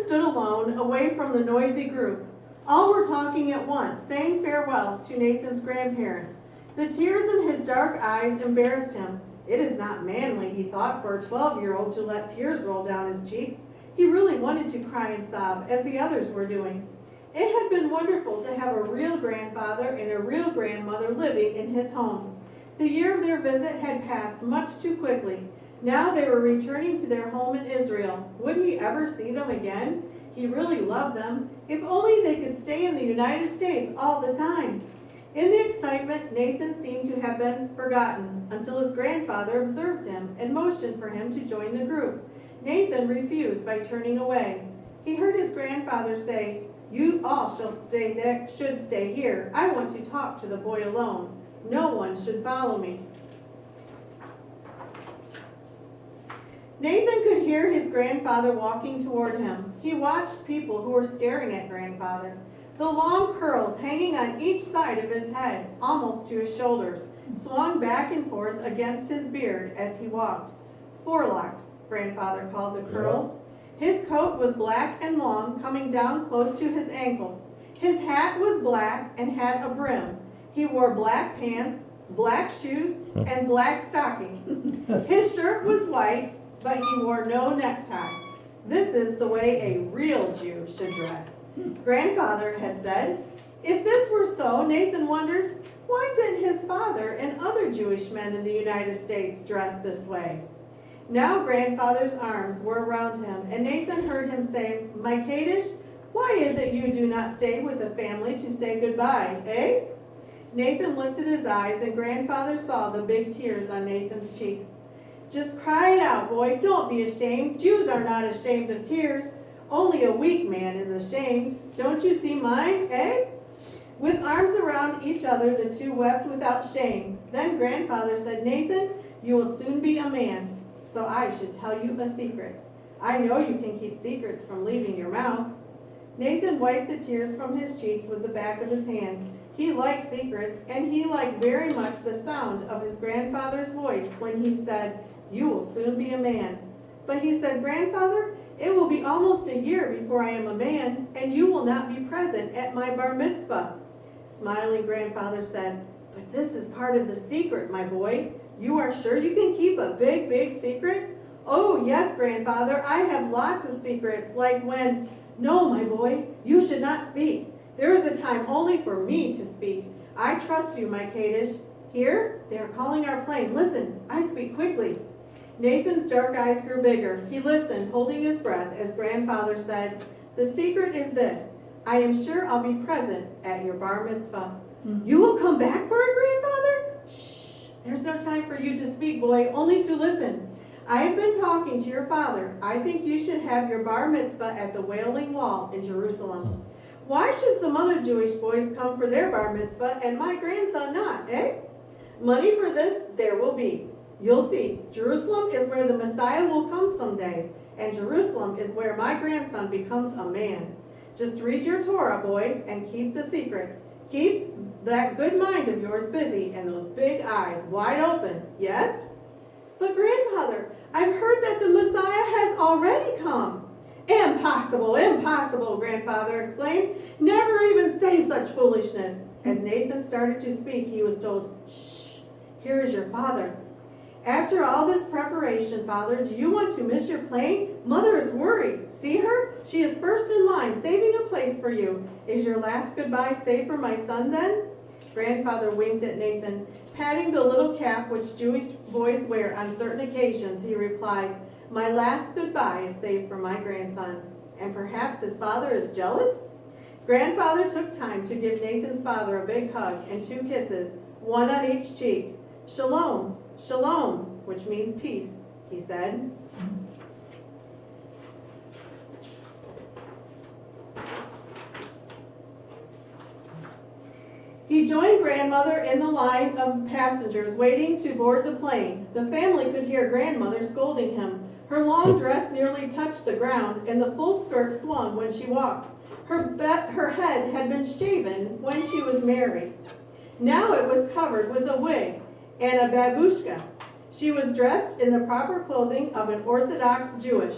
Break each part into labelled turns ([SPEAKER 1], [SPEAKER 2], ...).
[SPEAKER 1] stood alone, away from the noisy group. All were talking at once, saying farewells to Nathan's grandparents. The tears in his dark eyes embarrassed him. It is not manly, he thought, for a 12-year-old to let tears roll down his cheeks. He really wanted to cry and sob, as the others were doing. It had been wonderful to have a real grandfather and a real grandmother living in his home. The year of their visit had passed much too quickly. Now they were returning to their home in Israel. Would he ever see them again? He really loved them. If only they could stay in the United States all the time. In the excitement, Nathan seemed to have been forgotten until his grandfather observed him and motioned for him to join the group. Nathan refused by turning away. He heard his grandfather say, "You all should stay here. I want to talk to the boy alone. No one should follow me." Nathan could hear his grandfather walking toward him. He watched people who were staring at grandfather. The long curls hanging on each side of his head, almost to his shoulders, swung back and forth against his beard as he walked. Forelocks, grandfather called the curls. His coat was black and long, coming down close to his ankles. His hat was black and had a brim. He wore black pants, black shoes, and black stockings. His shirt was white, but he wore no necktie. This is the way a real Jew should dress, grandfather had said. If this were so, Nathan wondered, why didn't his father and other Jewish men in the United States dress this way? Now grandfather's arms were around him, and Nathan heard him say, "My Kaddish, why is it you do not stay with the family to say goodbye, eh?" Nathan lifted his eyes, and grandfather saw the big tears on Nathan's cheeks. "Just cry it out, boy. Don't be ashamed. Jews are not ashamed of tears. Only a weak man is ashamed. Don't you see mine, eh?" With arms around each other, the two wept without shame. Then grandfather said, "Nathan, you will soon be a man, so I should tell you a secret. I know you can keep secrets from leaving your mouth." Nathan wiped the tears from his cheeks with the back of his hand. He liked secrets, and he liked very much the sound of his grandfather's voice when he said, "You will soon be a man." But he said, "Grandfather, it will be almost a year before I am a man, and you will not be present at my bar mitzvah." Smiling, grandfather said, "But this is part of the secret, my boy. You are sure you can keep a big, big secret?" "Oh, yes, grandfather, I have lots of secrets, like when—" "No, my boy, you should not speak. There is a time only for me to speak. I trust you, my Kaddish. Here, they are calling our plane. Listen, I speak quickly." Nathan's dark eyes grew bigger. He listened, holding his breath, as grandfather said, "The secret is this. I am sure I'll be present at your bar mitzvah." "You will come back for it, grandfather?" "Shh, there's no time for you to speak, boy, only to listen. I have been talking to your father. I think you should have your bar mitzvah at the Wailing Wall in Jerusalem. Why should some other Jewish boys come for their bar mitzvah and my grandson not, eh? Money for this there will be. You'll see, Jerusalem is where the Messiah will come someday, and Jerusalem is where my grandson becomes a man. Just read your Torah, boy, and keep the secret. Keep that good mind of yours busy and those big eyes wide open, yes?" "But grandfather, I've heard that the Messiah has already come." "Impossible, impossible," grandfather exclaimed. "Never even say such foolishness." As Nathan started to speak, he was told, "Shh, here is your father." "After all this preparation, father, do you want to miss your plane? Mother is worried. See her? She is first in line, saving a place for you. Is your last goodbye safe for my son then?" Grandfather winked at Nathan. Patting the little cap which Jewish boys wear on certain occasions, he replied, "My last goodbye is safe for my grandson." And perhaps his father is jealous? Grandfather took time to give Nathan's father a big hug and 2 kisses, one on each cheek. "Shalom, shalom," which means peace, he said. He joined grandmother in the line of passengers waiting to board the plane. The family could hear grandmother scolding him. Her long dress nearly touched the ground, and the full skirt swung when she walked. Her head had been shaven when she was married. Now it was covered with a wig and a babushka. She was dressed in the proper clothing of an Orthodox Jewish.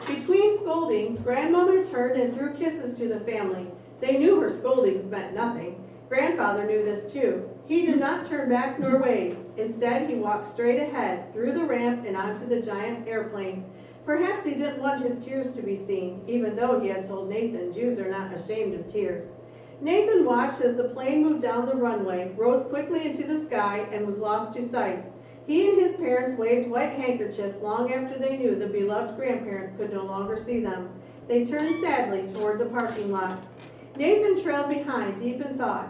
[SPEAKER 1] Between scoldings, grandmother turned and threw kisses to the family. They knew her scoldings meant nothing. Grandfather knew this too. He did not turn back nor wave. Instead, he walked straight ahead, through the ramp and onto the giant airplane. Perhaps he didn't want his tears to be seen, even though he had told Nathan Jews are not ashamed of tears. Nathan watched as the plane moved down the runway, rose quickly into the sky, and was lost to sight. He and his parents waved white handkerchiefs long after they knew the beloved grandparents could no longer see them. They turned sadly toward the parking lot. Nathan trailed behind, deep in thought.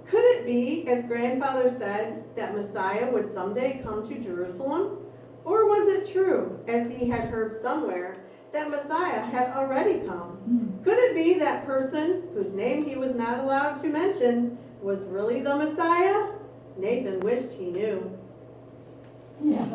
[SPEAKER 1] Could it be, as grandfather said, that Messiah would someday come to Jerusalem? Or was it true, as he had heard somewhere, that Messiah had already come? Could it be that person, whose name he was not allowed to mention, was really the Messiah? Nathan wished he knew.
[SPEAKER 2] Yeah.